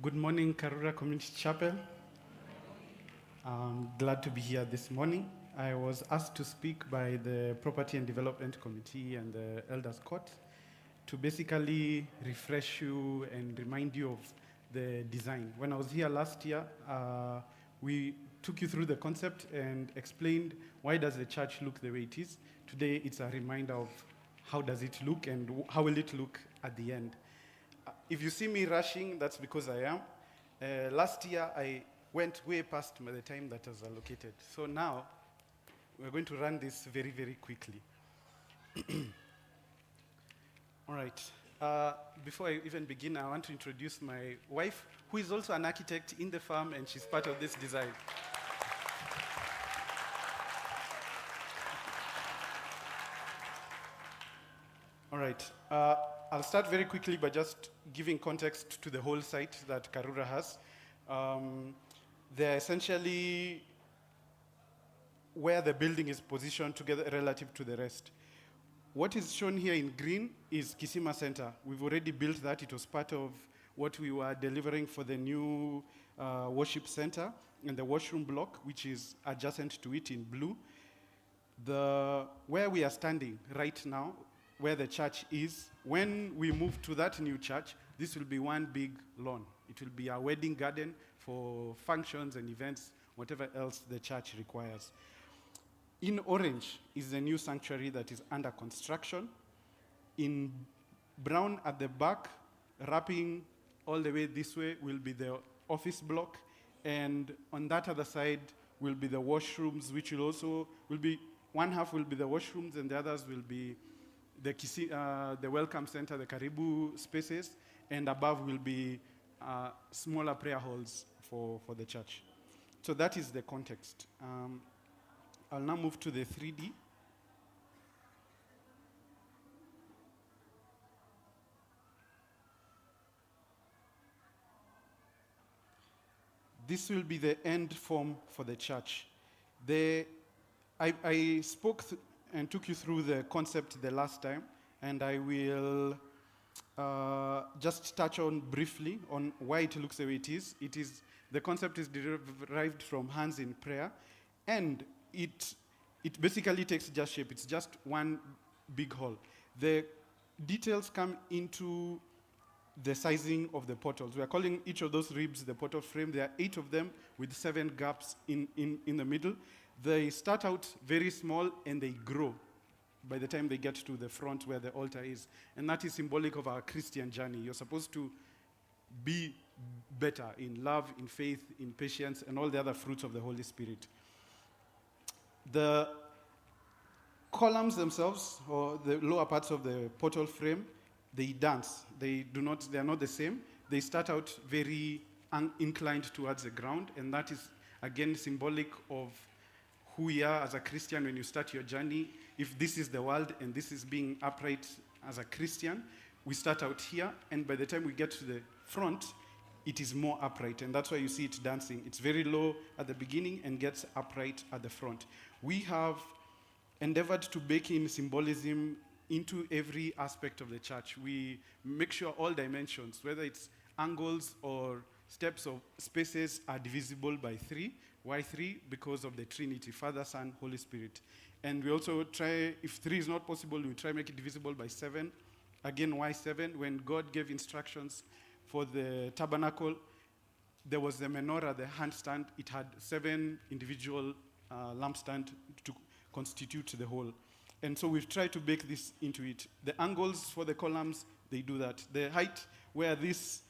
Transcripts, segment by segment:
Good morning, Karura Community Chapel. I'm glad to be here this morning. I was asked to speak by the Property and Development Committee and the Elders Court to basically refresh you and remind you of the design. When I was here last year, we took you through the concept and explained why does the church look the way it is. Today, it's a reminder of how does it look and how will it look at the end. If you see me rushing, that's because I am. Last year, I went way past the time that was allocated. So now, we're going to run this very, very quickly. All right. Before I even begin, I want to introduce my wife, who is also an architect in the firm, and she's part of this design. All right. I'll start very quickly by just giving context to the whole site that Karura has. They're essentially where the building is positioned together relative to the rest. What is shown here in green is Kisima Center. We've already built that. It was part of what we were delivering for the new worship center and the washroom block, which is adjacent to it in blue. Where we are standing right now, where the church is, when we move to that new church, this will be one big lawn. It will be a wedding garden for functions and events, whatever else the church requires. In orange is the new sanctuary that is under construction. In brown at the back, wrapping all the way this way, will be the office block. And on that other side will be the washrooms, which will be, one half will be the washrooms and the others will be the welcome center, the Karibu spaces, and above will be smaller prayer halls for the church. So that is the context. I'll now move to the 3D. This will be the end form for the church. I spoke and took you through the concept the last time, and I will just touch on briefly on why it looks the way it is. The concept is derived from hands in prayer, and it basically takes just shape. It's just one big hall. The details come into the sizing of the portals. We are calling each of those ribs the portal frame. There are 8 of them with 7 gaps in the middle. They start out very small and they grow by the time they get to the front where the altar is. And that is symbolic of our Christian journey. You're supposed to be better in love, in faith, in patience, and all the other fruits of the Holy Spirit. The columns themselves, or the lower parts of the portal frame, they dance. They are not the same. They start out very inclined towards the ground, and that is, again, symbolic of who we are as a Christian when you start your journey. If this is the world and this is being upright as a Christian, we start out here, and by the time we get to the front, it is more upright, and that's why you see it dancing. It's very low at the beginning and gets upright at the front. We have endeavored to bake in symbolism into every aspect of the church. We make sure all dimensions, whether it's angles or steps or spaces, are divisible by 3. Why 3? Because of the Trinity, Father, Son, Holy Spirit. And we also try, if 3 is not possible, we try to make it divisible by 7. Again, why 7? When God gave instructions for the tabernacle, there was the menorah, the handstand. It had 7 individual lampstands to constitute the whole. And so we've tried to bake this into it. The angles for the columns, they do that. The height where this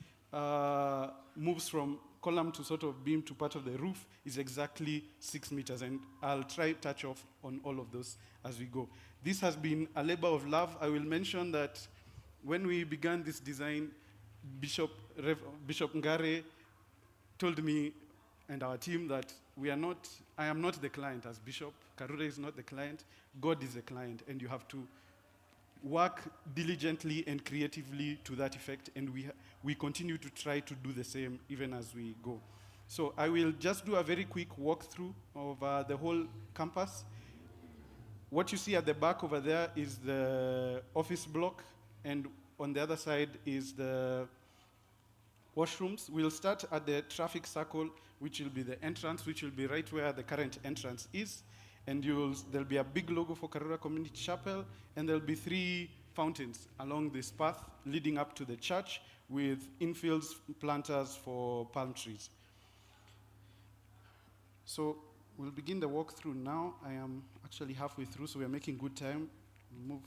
moves from column to sort of beam to part of the roof is exactly 6 meters, and I'll try to touch off on all of those as we go. This has been a labor of love. I will mention that when we began this design, Bishop Ngare told me and our team that I am not the client as bishop. Karura is not the client. God is the client, and you have to work diligently and creatively to that effect, and we continue to try to do the same even as we go. So I will just do a very quick walkthrough of the whole campus. What you see at the back over there is the office block, and on the other side is the washrooms. We'll start at the traffic circle, which will be the entrance, which will be right where the current entrance is. And there'll be a big logo for Karura Community Chapel, and there'll be 3 fountains along this path leading up to the church with infields, planters for palm trees. So we'll begin the walkthrough now. I am actually halfway through, so we're making good time. We'll move.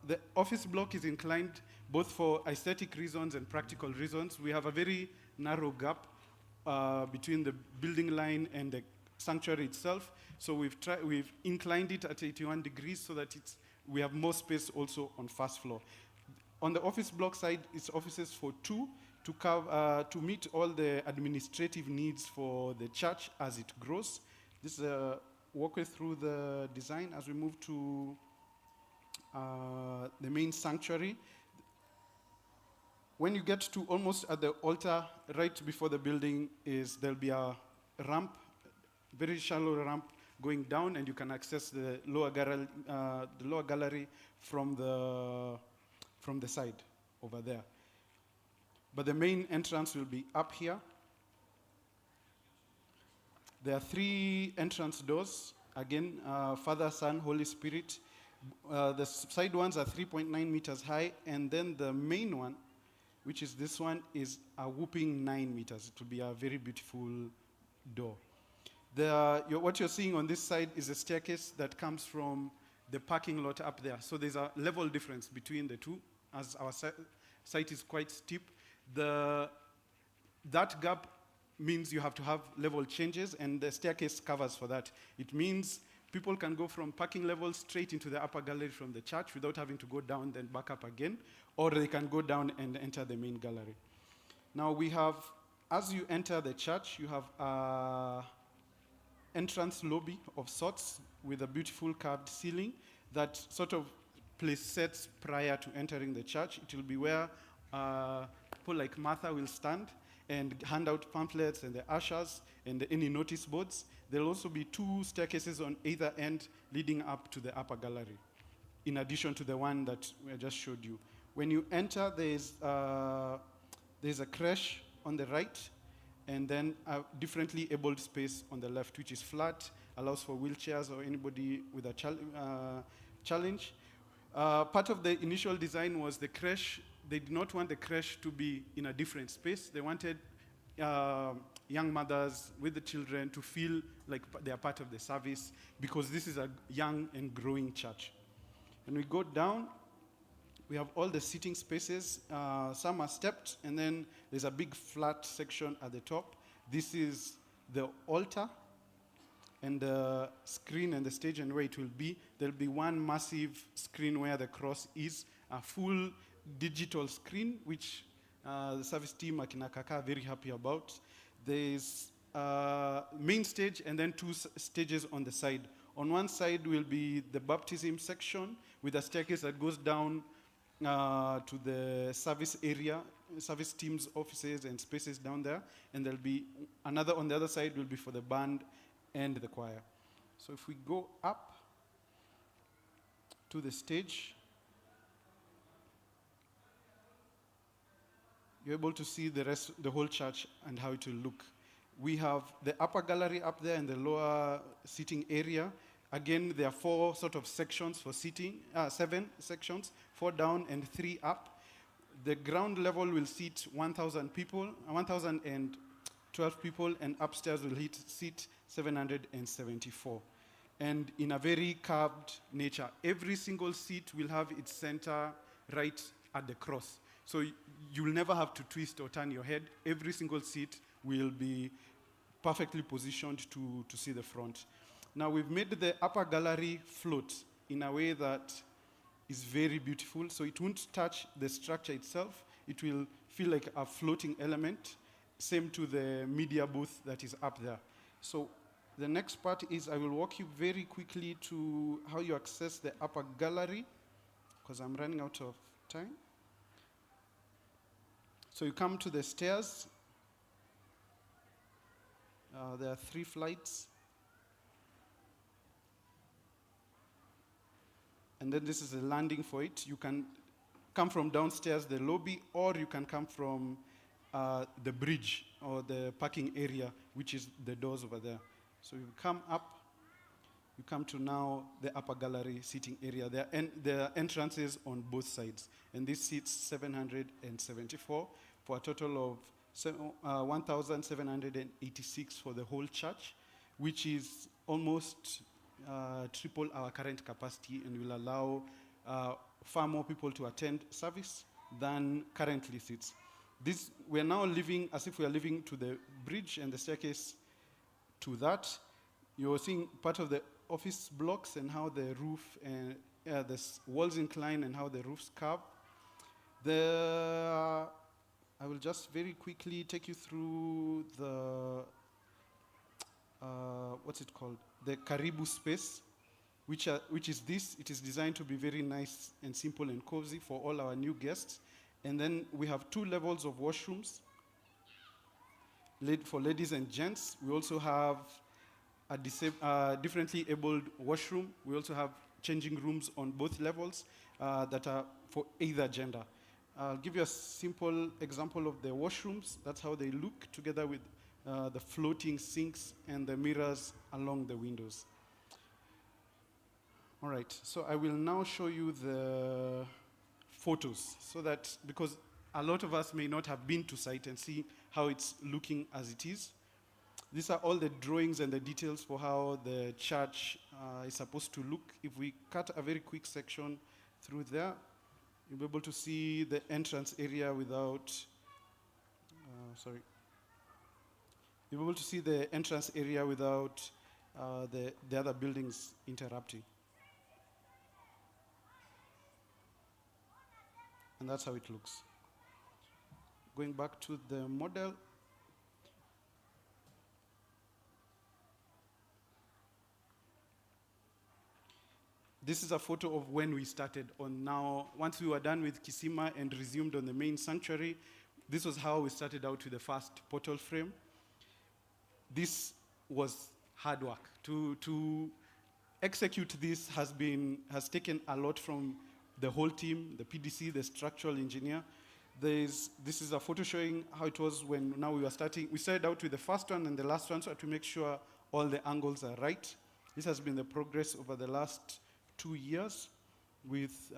The office block is inclined both for aesthetic reasons and practical reasons. We have a very narrow gap between the building line and the sanctuary itself. So we've inclined it at 81 degrees so that we have more space also on first floor. On the office block side, it's offices for 2 to meet all the administrative needs for the church as it grows. This is a walkway through the design as we move to the main sanctuary. When you get to almost at the altar, right before the building there'll be a ramp, very shallow ramp going down, and you can access the lower gallery from the side over there. But the main entrance will be up here. There are 3 entrance doors. Again, Father, Son, Holy Spirit. The side ones are 3.9 meters high, and then the main one, which is this one, is a whopping 9 meters. It will be a very beautiful door. What you're seeing on this side is a staircase that comes from the parking lot up there. So there's a level difference between the two, as our site is quite steep. That gap means you have to have level changes, and the staircase covers for that. It means people can go from parking level straight into the upper gallery from the church without having to go down then back up again, or they can go down and enter the main gallery. Now we have, as you enter the church, you have a entrance lobby of sorts with a beautiful carved ceiling that sort of place sets prior to entering the church. It will be where people like Martha will stand and hand out pamphlets and the ushers and any notice boards. There will also be 2 staircases on either end leading up to the upper gallery, in addition to the one that I just showed you. When you enter, there's a creche on the right, and then a differently abled space on the left, which is flat, allows for wheelchairs or anybody with a challenge. Part of the initial design was the creche. They did not want the creche to be in a different space. They wanted young mothers with the children to feel like they are part of the service, because this is a young and growing church. When we go down, we have all the seating spaces. Some are stepped, and then there's a big flat section at the top. This is the altar and the screen and the stage and where it will be. There'll be one massive screen where the cross is, a full digital screen, which the service team at Kinakaka are very happy about. There's main stage and then 2 stages on the side. On one side will be the baptism section with a staircase that goes down to the service area, service team's offices and spaces down there. And there'll be another on the other side will be for the band and the choir. So if we go up to the stage, you're able to see the whole church and how it will look. We have the upper gallery up there and the lower seating area. Again, there are 4 sort of sections for seating, 7 sections, 4 down and 3 up. The ground level will seat 1,000 people, 1,012 people, and upstairs will seat 774. And in a very curved nature, every single seat will have its center right at the cross. So you will never have to twist or turn your head. Every single seat will be perfectly positioned to see the front. Now we've made the upper gallery float in a way that is very beautiful. So it won't touch the structure itself. It will feel like a floating element. Same to the media booth that is up there. So the next part is I will walk you very quickly to how you access the upper gallery, because I'm running out of time. So you come to the stairs. There are 3 flights. And then this is a landing for it. You can come from downstairs, the lobby, or you can come from the bridge or the parking area, which is the doors over there. So you come up, you come to now the upper gallery seating area. There are entrances on both sides. And this seats 774 for a total of 1,786 for the whole church, which is almost triple our current capacity and will allow far more people to attend service than currently seats. We're now living as if we are living to the bridge and the staircase to that. You're seeing part of the office blocks and how the roof and the walls incline and how the roofs curve. I will just very quickly take you through the what's it called? The Karibu space, which is this. It is designed to be very nice and simple and cozy for all our new guests. And then we have 2 levels of washrooms for ladies and gents. We also have a differently abled washroom. We also have changing rooms on both levels that are for either gender. I'll give you a simple example of the washrooms. That's how they look, together with the floating sinks and the mirrors along the windows. All right, so I will now show you the photos, so that, because a lot of us may not have been to site and see how it's looking as it is. These are all the drawings and the details for how the church is supposed to look. If we cut a very quick section through there, you'll be able to see the entrance area without, you'll be able to see the entrance area without the other buildings interrupting. And that's how it looks. Going back to the model. This is a photo of when we started on now. Once we were done with Kisima and resumed on the main sanctuary, this was how we started out with the first portal frame. This was hard work. To execute this has taken a lot from the whole team, the PDC, the structural engineer. This is a photo showing how it was when now we were starting. We started out with the first one and the last one, so to make sure all the angles are right. This has been the progress over the last 2 years with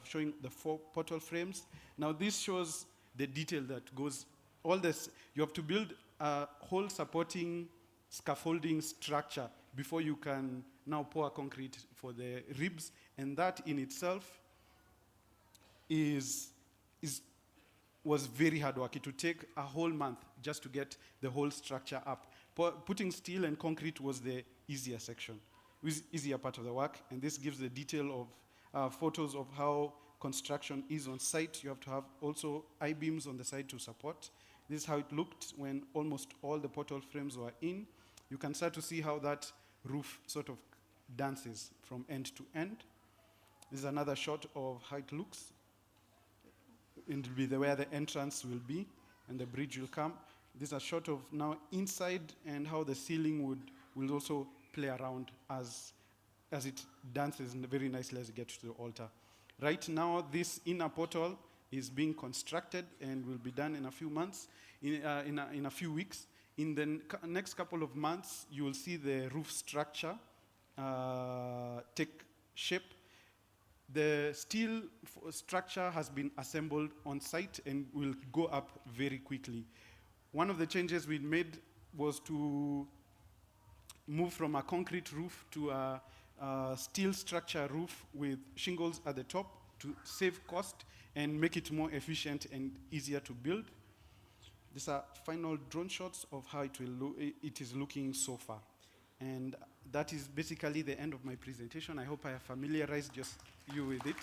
showing the 4 portal frames. Now this shows the detail that goes, all this, you have to build a whole supporting scaffolding structure before you can now pour concrete for the ribs, and that in itself was very hard work. It would take a whole month just to get the whole structure up. Putting steel and concrete was the easier section, easier part of the work, and this gives the detail of photos of how construction is on site. You have to have also I-beams on the side to support. This is how it looked when almost all the portal frames were in. You can start to see how that roof sort of dances from end to end. This is another shot of how it looks. It will be where the entrance will be and the bridge will come. This is a shot of now inside and how the ceiling will also play around as it dances very nicely as you get to the altar. Right now, this inner portal is being constructed and will be done in a few months, in a few weeks. In the next couple of months, you will see the roof structure take shape. The steel structure has been assembled on site and will go up very quickly. One of the changes we made was to move from a concrete roof to a steel structure roof with shingles at the top to save cost and make it more efficient and easier to build. These are final drone shots of how it is looking so far. And that is basically the end of my presentation. I hope I have familiarized you with it.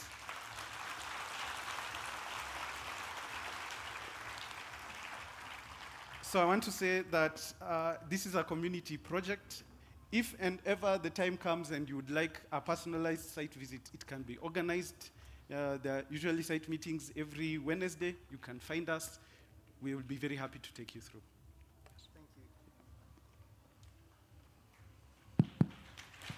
So I want to say that this is a community project. If and ever the time comes and you would like a personalized site visit, it can be organized. There are usually site meetings every Wednesday. You can find us. We will be very happy to take you through.